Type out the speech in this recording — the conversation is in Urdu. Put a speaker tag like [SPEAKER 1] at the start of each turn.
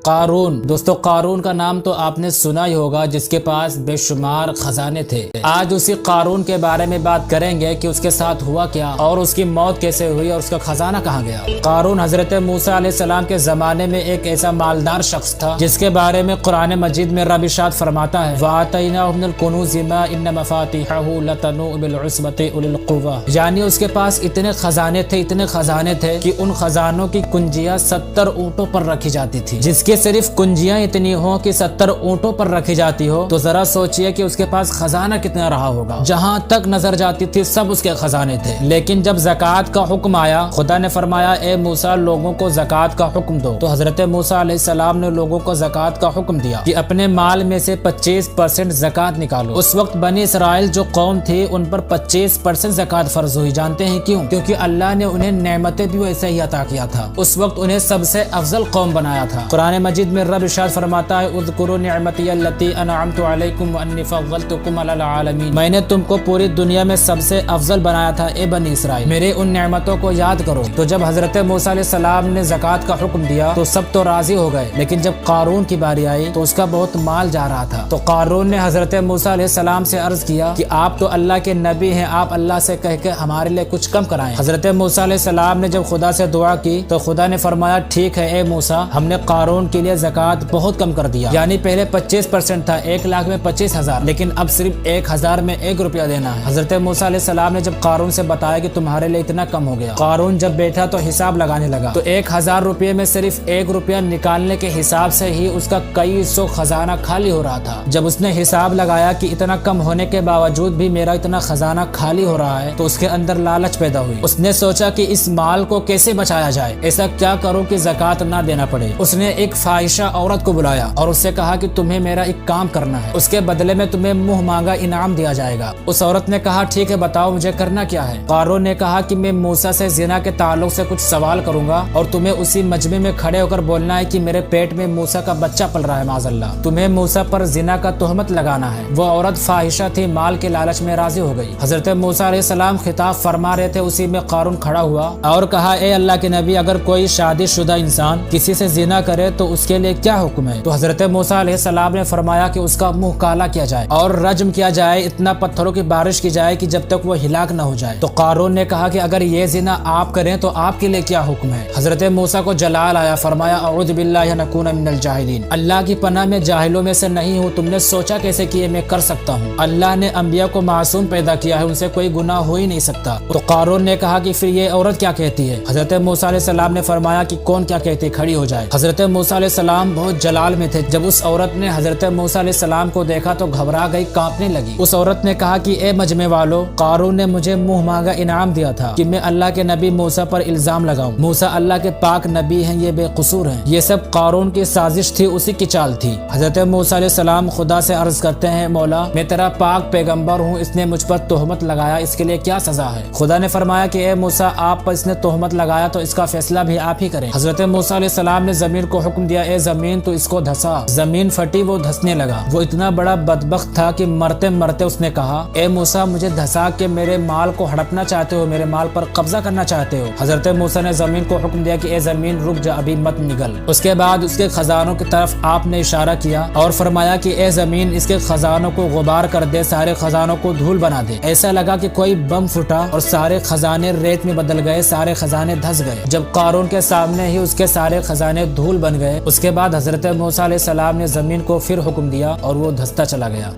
[SPEAKER 1] قارون، دوستو قارون کا نام تو آپ نے سنا ہی ہوگا، جس کے پاس بے شمار خزانے تھے۔ آج اسی قارون کے بارے میں بات کریں گے کہ اس کے ساتھ ہوا کیا اور اس کی موت کیسے ہوئی اور اس کا خزانہ کہاں گیا۔ قارون حضرت موسیٰ علیہ السلام کے زمانے میں ایک ایسا مالدار شخص تھا جس کے بارے میں قرآن مجید میں رب ارشاد فرماتا ہے وَآتَيْنَاهُ مِنَ الْكُنُوزِ مَا إِنَّ مَفَاتِحَهُ لَتَنُوءُ بِالْعُصْبَةِ أُولِي الْقُوَّةِ، یعنی اس کے پاس اتنے خزانے تھے کہ ان خزانوں کی کنجیاں 70 اونٹوں پر رکھی جاتی تھی۔ جس کے صرف کنجیاں اتنی ہوں کہ 70 اونٹوں پر رکھی جاتی ہو تو ذرا سوچئے کہ اس کے پاس خزانہ کتنا رہا ہوگا۔ جہاں تک نظر جاتی تھی سب اس کے خزانے تھے۔ لیکن جب زکوٰۃ کا حکم آیا، خدا نے فرمایا اے موسیٰ لوگوں کو زکوٰۃ کا حکم دو، تو حضرت موسیٰ علیہ السلام نے لوگوں کو زکوٰۃ کا حکم دیا کہ اپنے مال میں سے 25% زکوٰۃ نکالو۔ اس وقت بنی اسرائیل جو قوم تھی ان پر 25% زکوٰۃ فرض ہوئی۔ جانتے ہیں کیوں؟ کیونکہ اللہ نے انہیں نعمتیں بھی ویسے ہی عطا کیا تھا۔ اس وقت انہیں سب سے افضل قوم بنایا تھا۔ قرآن مجید میں رب ارشاد فرماتا ہے اذکروا نعمتی التی انعمت علیکم وانی فضلتکم علی العالمین، میں نے تم کو پوری دنیا میں سب سے افضل بنایا تھا اے بنی اسرائیل، میرے ان نعمتوں کو یاد کرو۔ تو جب حضرت موسیٰ علیہ السلام نے زکوٰۃ کا حکم دیا تو سب تو راضی ہو گئے، لیکن جب قارون کی باری آئی تو اس کا بہت مال جا رہا تھا۔ تو قارون نے حضرت موسیٰ علیہ السلام سے عرض کیا کہ آپ تو اللہ کے نبی ہیں، آپ اللہ سے کہہ کے ہمارے لیے کچھ کم کرائیں۔ حضرت موسیٰ علیہ السلام نے جب خدا سے دعا کی تو خدا نے فرمایا ٹھیک ہے اے موسیٰ، ہم نے قارون کے لیے زکوٰۃ بہت کم کر دیا، یعنی پہلے 25% تھا، 1 لاکھ میں 25,000، لیکن اب صرف 1,000 میں 1 روپیہ دینا ہے۔ حضرت موسیٰ علیہ السلام نے جب قارون سے بتایا کہ تمہارے لیے اتنا کم ہو گیا، قارون جب بیٹھا تو حساب لگانے لگا تو 1,000 روپے میں صرف 1 روپیہ نکالنے کے حساب سے ہی اس کا کئی سو خزانہ خالی ہو رہا تھا۔ جب اس نے حساب لگایا کہ اتنا کم ہونے کے باوجود بھی میرا اتنا خزانہ خالی ہو رہا ہے تو اس کے اندر لالچ پیدا ہوئی۔ اس نے سوچا کہ اس مال کو کیسے بچایا جائے، ایسا کیا کروں کہ زکوٰۃ نہ دینا پڑے۔ اس نے ایک فاحشہ عورت کو بلایا اور اس سے کہا کہ تمہیں میرا ایک کام کرنا ہے، اس کے بدلے میں تمہیں منہ مانگا انعام دیا جائے گا۔ اس عورت نے کہا ٹھیک ہے بتاؤ مجھے کرنا کیا ہے۔ قارون نے کہا کہ میں موسیٰ سے زنا کے تعلق سے کچھ سوال کروں گا اور تمہیں اسی مجمع میں کھڑے ہو کر بولنا ہے کہ میرے پیٹ میں موسیٰ کا بچہ پل رہا ہے معاذ اللہ، تمہیں موسیٰ پر زنا کا تہمت لگانا ہے۔ وہ عورت فاحشہ تھی، مال کے لالچ میں راضی ہو گئی۔ حضرت موسیٰ علیہ السلام خطاب فرما رہے تھے، اسی میں قارون کھڑا ہوا اور کہا اے اللہ کے نبی، اگر کوئی شادی شدہ انسان کسی سے زنا کرے تو اس کے لیے کیا حکم ہے؟ تو حضرت موسیٰ علیہ السلام نے فرمایا کہ اس کا منہ کالا کیا جائے اور رجم کیا جائے، اتنا پتھروں کی بارش کی جائے کہ جب تک وہ ہلاک نہ ہو جائے۔ تو قارون نے کہا کہ اگر یہ زنا آپ کریں تو آپ کے لیے کیا حکم ہے؟ حضرت موسیٰ کو جلال آیا، فرمایا اعوذ باللہ ان اکون من الجاہلین، اللہ کی پناہ میں جاہلوں میں سے نہیں ہوں، تم نے سوچا کیسے کہ یہ میں کر سکتا ہوں؟ اللہ نے انبیاء کو معصوم پیدا کیا ہے، ان سے کوئی گناہ ہو ہی نہیں سکتا۔ تو قارون نے کہا کہ پھر یہ عورت کیا کہتی ہے؟ حضرت موسیٰ علیہ السلام نے فرمایا کہ کون کیا کہتی ہے، کھڑی ہو جائے۔ حضرت موسیٰ علیہ السلام بہت جلال میں تھے، جب اس عورت نے حضرت موسیٰ علیہ السلام کو دیکھا تو گھبرا گئی، کانپنے لگی۔ اس عورت نے کہا کہ اے مجمع والو، قارون نے مجھے منہ مانگا انعام دیا تھا کہ میں اللہ کے نبی موسیٰ پر الزام لگاؤں، موسیٰ اللہ کے پاک نبی ہیں، یہ بے قصور ہیں، یہ سب قارون کی سازش تھی، اسی کی چال تھی۔ حضرت موسیٰ علیہ السلام خدا سے عرض کرتے ہیں مولا میں تیرا پاک پیغمبر ہوں، اس نے مجھ پر تہمت لگایا، اس کے لیے کیا سزا ہے؟ خدا نے فرمایا کہ اے موسیٰ آپ پر اس نے تہمت لگایا تو اس کا فیصلہ بھی آپ ہی کریں۔ حضرت موسیٰ علیہ السلام نے زمین کو حکم دیا اے زمین تو اس کو دھسا، زمین پھٹی، وہ دھسنے لگا۔ وہ اتنا بڑا بدبخت تھا کہ مرتے مرتے اس نے کہا اے موسیٰ مجھے دھسا کے میرے مال کو ہڑپنا چاہتے ہو، میرے مال پر قبضہ کرنا چاہتے ہو؟ حضرت موسیٰ نے زمین کو حکم دیا کہ اے زمین رک جا، ابھی مت نگل۔ اس کے بعد اس کے خزانوں کی طرف آپ نے اشارہ کیا اور فرمایا کہ اے زمین اس کے خزانوں کو غبار کر دے، سارے خزانوں کو دھول بنا دے۔ ایسا لگا کہ کوئی بم پھٹا اور سارے خزانے ریت میں بدل گئے، سارے خزانے دھس گئے۔ جب قارون کے سامنے ہی اس کے سارے خزانے دھول بن گئے، اس کے بعد حضرت موسیٰ علیہ السلام نے زمین کو پھر حکم دیا اور وہ دھستا چلا گیا۔